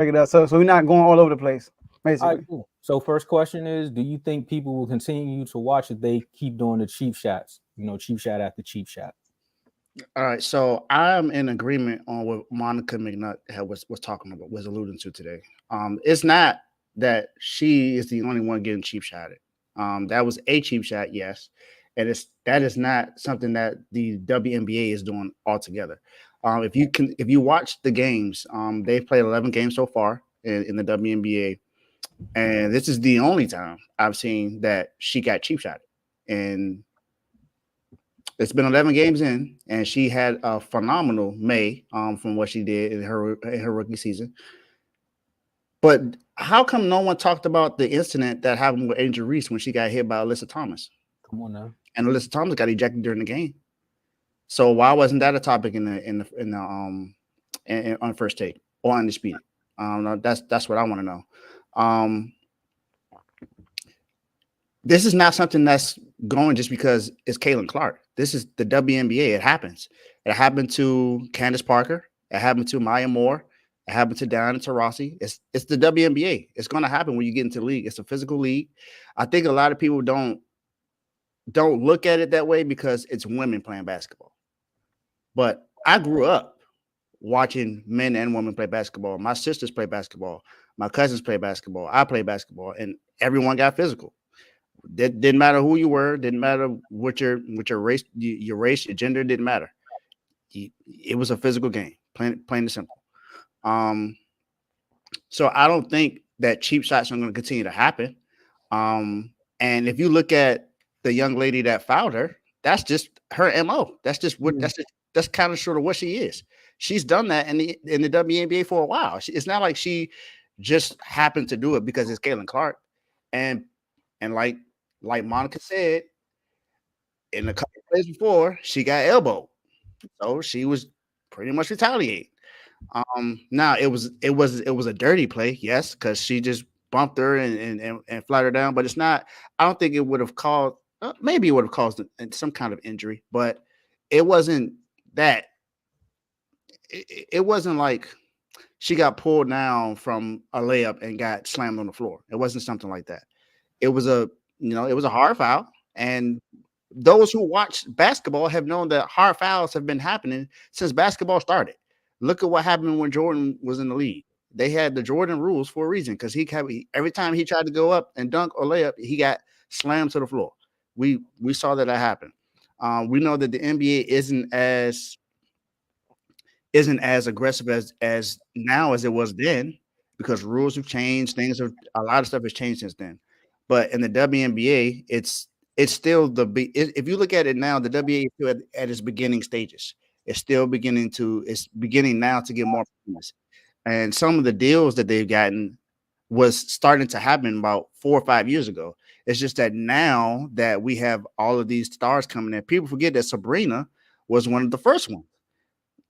Check it out. So we're not going all over the place, All right, basically. cool. So first question is, do you think people will continue to watch if they keep doing the cheap shots? Cheap shot after cheap shot. All right, so I'm in agreement on what Monica McNutt was talking about, was alluding to today. It's not that she is the only one getting cheap shotted. That was a cheap shot, yes, and that is not something that the WNBA is doing altogether. If you watch the games, they've played 11 games so far in the WNBA, and this is the only time I've seen that she got cheap shotted, and it's been 11 games in, and she had a phenomenal May from what she did in her rookie season. But how come no one talked about the incident that happened with Angel Reese when she got hit by Alyssa Thomas? Come on now. And Alyssa Thomas got ejected during the game. So why wasn't that a topic on First Take or Undisputed? That's what I want to know. This is not something that's going just because it's Caitlin Clark. This is the WNBA. It happens. It happened to Candace Parker. It happened to Maya Moore. It happened to Diana Taurasi. It's the WNBA. It's going to happen when you get into the league. It's a physical league. I think a lot of people don't look at it that way because it's women playing basketball. But I grew up watching men and women play basketball. My sisters play basketball. My cousins play basketball. I play basketball, and everyone got physical. Didn't matter who you were. Didn't matter what your race, your gender didn't matter. It was a physical game, plain and simple. So I don't think that cheap shots are going to continue to happen. And if you look at the young lady that fouled her, that's just her MO. That's just what that's kind of sort of what she is. She's done that in the WNBA for a while. It's not like she just happened to do it because it's Caitlin Clark. And like Monica said, in a couple of plays before, she got elbowed. So she was pretty much retaliating. Now it was a dirty play, yes, because she just bumped her and flat her down. But it's not. I don't think it would have caused. Maybe it would have caused some kind of injury, but it wasn't that. It wasn't like she got pulled down from a layup and got slammed on the floor. It wasn't something like that. It was a hard foul, and those who watch basketball have known that hard fouls have been happening since basketball started. Look at what happened when Jordan was in the league. They had the Jordan rules for a reason because every time he tried to go up and dunk or layup, he got slammed to the floor. We saw that happen. We know that the NBA isn't as aggressive as now as it was then because rules have changed. A lot of stuff has changed since then. But in the WNBA, it's still if you look at it now, the WNBA is still at its beginning stages. It's beginning now to get more famous. And some of the deals that they've gotten was starting to happen about 4 or 5 years ago. It's just that now that we have all of these stars coming in, people forget that Sabrina was one of the first ones.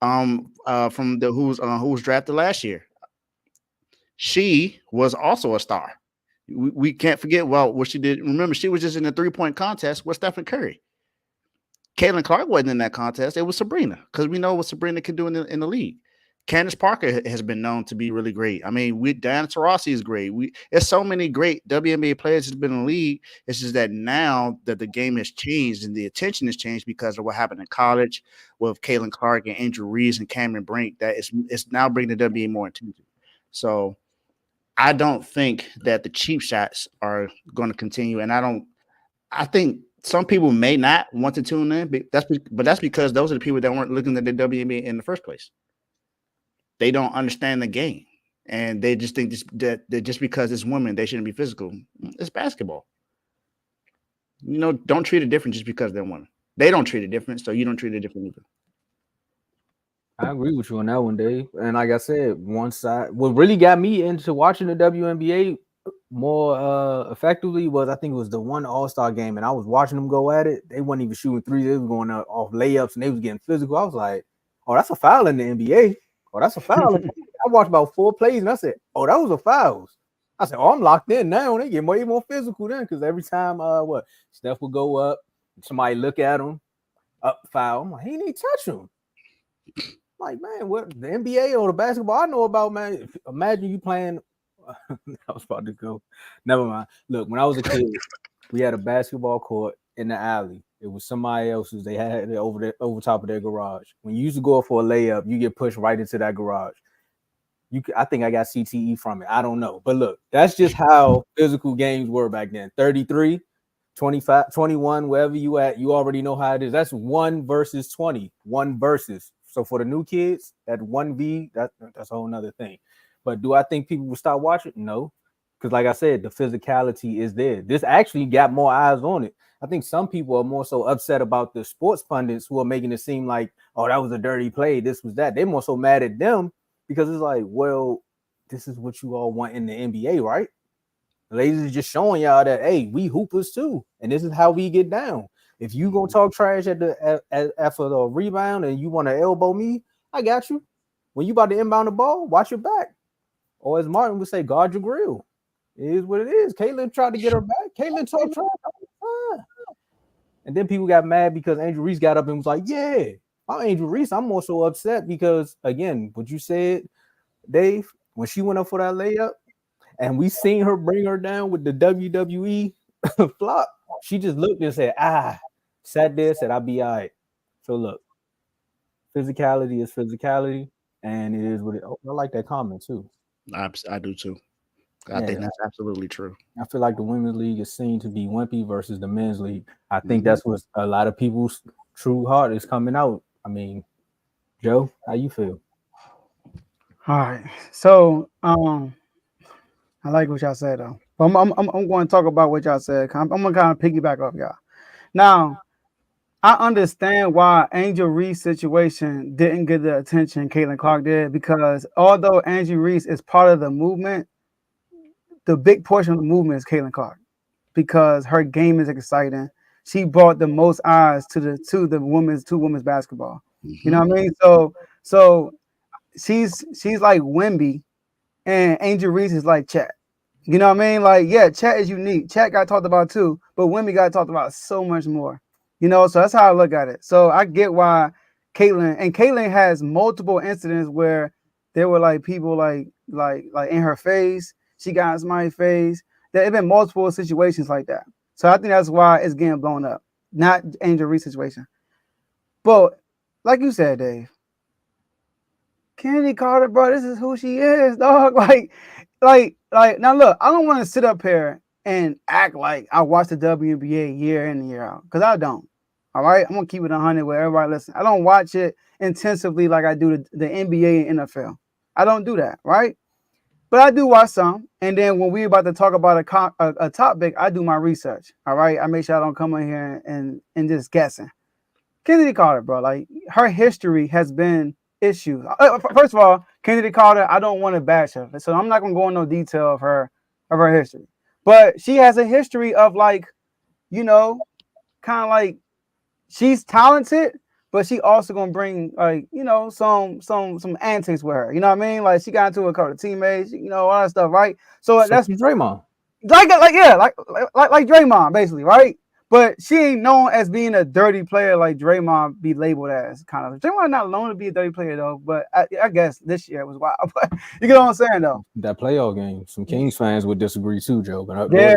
From who was drafted last year. She was also a star. We can't forget what she did. Remember, she was just in the 3-point contest with Stephen Curry. Caitlin Clark wasn't in that contest. It was Sabrina because we know what Sabrina can do in the league. Candace Parker has been known to be really great. I mean, Diana Taurasi is great. There's so many great WNBA players that's been in the league. It's just that now that the game has changed and the attention has changed because of what happened in college with Caitlin Clark and Angel Reese and Cameron Brink, that it's now bringing the WNBA more attention. So I don't think that the cheap shots are going to continue. And I think some people may not want to tune in, but that's because those are the people that weren't looking at the WNBA in the first place. They don't understand the game, and they just think that just because it's women, they shouldn't be physical. It's basketball. Don't treat it different just because they're women. They don't treat it different, so you don't treat it different either. I agree with you on that one, Dave. And like I said, what really got me into watching the WNBA more effectively was, I think it was the one All-Star game, and I was watching them go at it. They weren't even shooting threes; they were going off layups, and they was getting physical. I was like, "Oh, that's a foul in the NBA." Oh, that's a foul. I watched about 4 plays and I said, "Oh, that was a foul." I said, "Oh, I'm locked in now." They get way more physical then because every time Steph would go up, somebody look at him, up foul. I'm like, he didn't touch him. Like, man, what the NBA or the basketball I know about, man. Imagine you playing. I was about to go. Never mind. Look, when I was a kid, we had a basketball court in the alley. It was somebody else's. They had it over top of their garage. When you used to go up for a layup, you get pushed right into that garage. I think I got CTE from it. I don't know. But look, that's just how physical games were back then. 33, 25, 21, wherever you at, you already know how it is. That's 1 versus 20. 1 versus. So for the new kids, that 1v, that's a whole nother thing. But do I think people will stop watching? No. Because like I said, the physicality is there. This actually got more eyes on it. I think some people are more so upset about the sports pundits who are making it seem like, oh, that was a dirty play. This was that. They're more so mad at them because it's like, well, this is what you all want in the NBA, right? The ladies is just showing y'all that, hey, we hoopers too. And this is how we get down. If you gonna talk trash after the rebound and you want to elbow me, I got you. When you about to inbound the ball, watch your back. Or as Martin would say, guard your grill. It is what it is. Caitlin tried to get her back. Caitlin talked trash. And then people got mad because Angel Reese got up and was like, yeah, I'm Angel Reese. I'm also upset because, again, what you said, Dave, when she went up for that layup and we seen her bring her down with the WWE flop, she just looked and said, sat there, said, I'll be all right. So look, physicality is physicality, and it is what it. I like that comment too. I do too. I think that's absolutely true. I feel like the women's league is seen to be wimpy versus the men's league. I think that's what a lot of people's true heart is coming out. I mean, Joe, how you feel? All right. So I like what y'all said though. I'm going to talk about what y'all said. I'm going to kind of piggyback off y'all. Now, I understand why Angel Reese situation didn't get the attention Caitlin Clark did, because although Angel Reese is part of the movement, the big portion of the movement is Caitlin Clark, because her game is exciting. She brought the most eyes to the women's basketball. You know what I mean? So she's like Wemby, and Angel Reese is like Chet. You know what I mean? Like, yeah, Chet is unique. Chet got talked about too, but Wemby got talked about so much more. You know, so that's how I look at it. So I get why Caitlin has multiple incidents where there were like people like in her face. She got in somebody's face. There have been multiple situations like that. So I think that's why it's getting blown up, not Angel Reese situation. But like you said, Dave, Kennedy Carter, bro, this is who she is, dog. Like now look, I don't want to sit up here and act like I watch the WNBA year in and year out, because I don't. All right, I'm gonna keep it 100 where everybody listen. I don't watch it intensively like I do the NBA and NFL. I don't do that, right? But I do watch some, and then when we're about to talk about a topic, I do my research. All right, I make sure I don't come in here and just guessing. Kennedy Carter, bro, like her history has been issues. First of all, Kennedy Carter, I don't want to bash her, so I'm not gonna go into no detail of her history. But she has a history of, like, you know, kind of like she's talented, but she also gonna bring, like, you know, some antics with her. You know what I mean? Like, she got into a couple of teammates, you know, all that stuff, right? So that's Draymond. Like Draymond, basically, right? But she ain't known as being a dirty player like Draymond be labeled as, kind of. Draymond not known to be a dirty player though, but I guess this year was wild. But you get what I'm saying though. That playoff game, some Kings fans would disagree too, Joe. But yeah,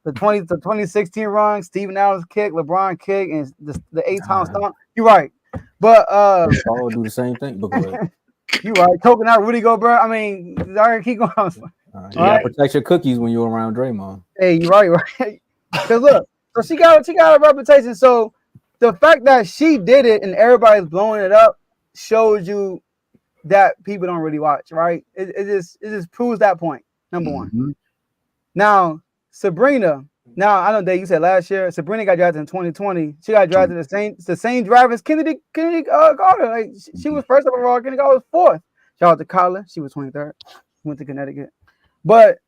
the 2016 run, Steven Adams kick, LeBron kick, and the 8-time stomp. You're right, but all do the same thing. But you right, choking out Rudy Gobert. I mean, all right, keep going. You gotta protect your cookies when you're around Draymond. Hey, you're right. Because look, so she got a reputation. So the fact that she did it and everybody's blowing it up shows you that people don't really watch, right? It just proves that point. Number one. Now, Sabrina. Now, I know that you said last year Sabrina got drafted in 2020. She got drafted the same drive as Kennedy Carter. Like, she was first overall. Kennedy Carter was fourth. Shout out to Kyla. She was 23rd. Went to Connecticut. But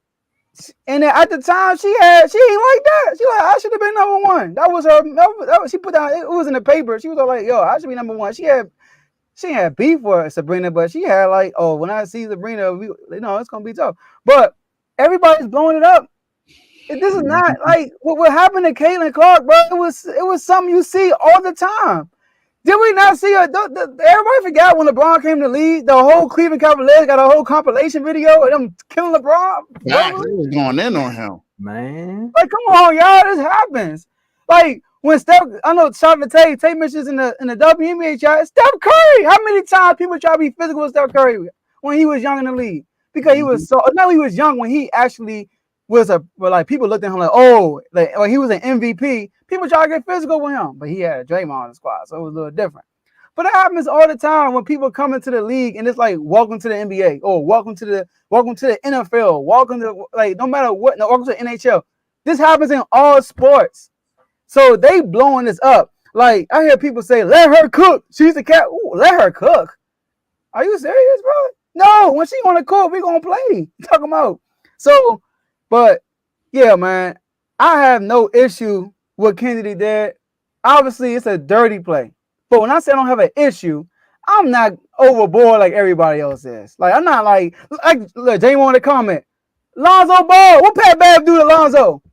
and at the time she ain't like that. She like, I should have been number one. That was her. She put down. It was in the paper. She was all like, yo, I should be number one. She had beef for Sabrina, but she had like, oh, when I see Sabrina, it's gonna be tough. But everybody's blowing it up. This is not like what happened to Caitlin Clark, bro. It was something you see all the time. Did we not see her? Everybody forgot when LeBron came to the league. The whole Cleveland Cavaliers got a whole compilation video of them killing LeBron. Facts, they was going in on him. Man. Like, come on, y'all. This happens. Like, when Steph, I know, shout out to Tay mentions in the WNBA chat, Steph Curry. How many times people try to be physical with Steph Curry when he was young in the league? Because he was he was young when he actually was people looked at him like, oh, like when he was an MVP, people try to get physical with him, but he had a Draymond on the squad, so it was a little different. But it happens all the time when people come into the league and it's like, welcome to the NBA, or welcome to the NFL, welcome to, like, no matter what, no, welcome to the NHL. This happens in all sports. So they blowing this up. Like, I hear people say, let her cook. She's the cat. Ooh, let her cook. Are you serious, bro? No, when she want to cook, we going to play. Talking about. So, but, yeah, man, I have no issue with Kennedy did. Obviously, it's a dirty play. But when I say I don't have an issue, I'm not overboard like everybody else is. Like, I'm not like look, Jay wanted to comment. Lonzo Ball, what Pat Bev do to Lonzo?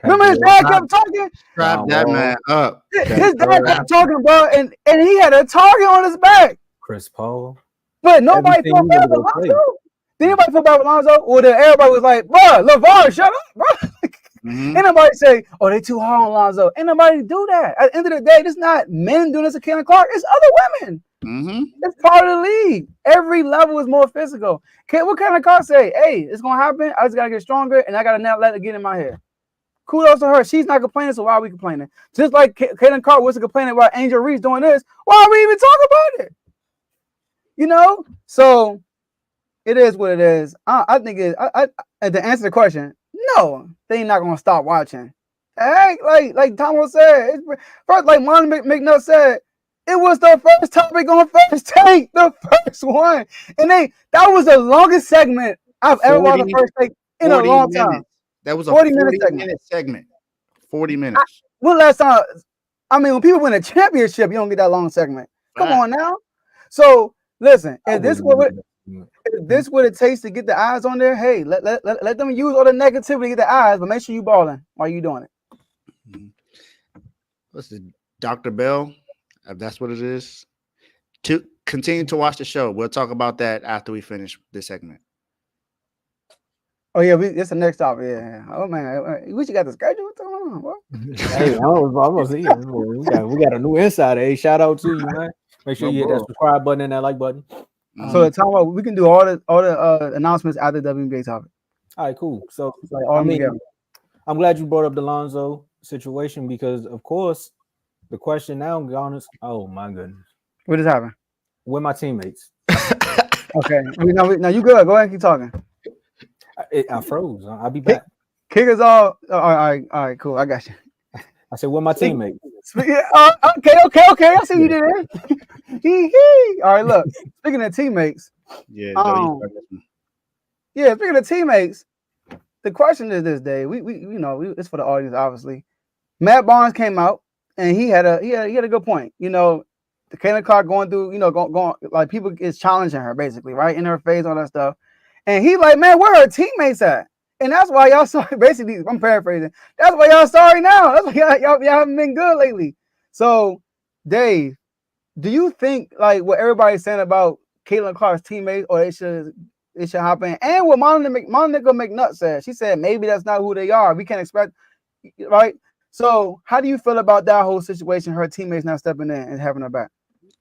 Remember his dad kept talking? Strap that man up. His dad kept talking, bro, and he had a target on his back. Chris Paul. But nobody felt bad with Lonzo. Did anybody feel bad with Lonzo? Or then everybody was like, bro, LeVar, shut up, bro. Ain't nobody say, oh, they too hard on Lonzo. Ain't nobody do that. At the end of the day, it's not men doing this to Caitlin Clark. It's other women. It's part of the league. Every level is more physical. What Caitlin Clark say? Hey, it's going to happen. I just got to get stronger, and I got to not let it get in my head. Kudos to her. She's not complaining, so why are we complaining? Just like Caitlin Clark wasn't complaining about Angel Reese doing this, why are we even talking about it? You know? So it is what it is. I think to answer the question, no, they're not gonna stop watching. Hey, like Tomo said, first, like Monty McNutt said, it was the first topic on First Take, the first one, and that was the longest segment I've ever watched on First Take in a long time. That was a 40-minute segment. 40 minutes. When last time? I mean, when people win a championship, you don't get that long segment. Come on now. So listen, if this what it takes to get the eyes on there, hey, let them use all the negativity to get the eyes, but make sure you balling while you doing it. What's it, Dr. Bell? If that's what it is. To continue to watch the show. We'll talk about that after we finish this segment. Oh yeah, it's the next topic. Yeah. Oh man, we got the schedule. What's going on, bro? Hey, I was we got a new insider. Hey, shout out to you, man. Make sure you hit that subscribe button and that like button. So the time we can do all the announcements after the WNBA topic. All right, cool. So like I'm glad you brought up the Lonzo situation because, of course, the question now, honest. Oh my goodness, what just happened? With my teammates. Okay, now you good. Go ahead and keep talking. I froze. I'll be back. Kick us all. All right, cool. I got you. I said, with my teammates. Okay. I see you did it. All right, look. Speaking of teammates. Yeah. Speaking of teammates, the question is this, Dave. We it's for the audience, obviously. Matt Barnes came out and he had a good point. You know, the Caitlin Clark going through, going like people is challenging her basically, right? In her face, all that stuff. And he like, man, where are her teammates at? And that's why y'all sorry. Basically, I'm paraphrasing. That's why y'all sorry now. That's why y'all haven't been good lately. So, Dave, do you think like what everybody's saying about Caitlin Clark's teammates, or it should happen? And what Monica McNutt said, she said maybe that's not who they are. We can't expect, right? So, how do you feel about that whole situation? Her teammates not stepping in and having her back.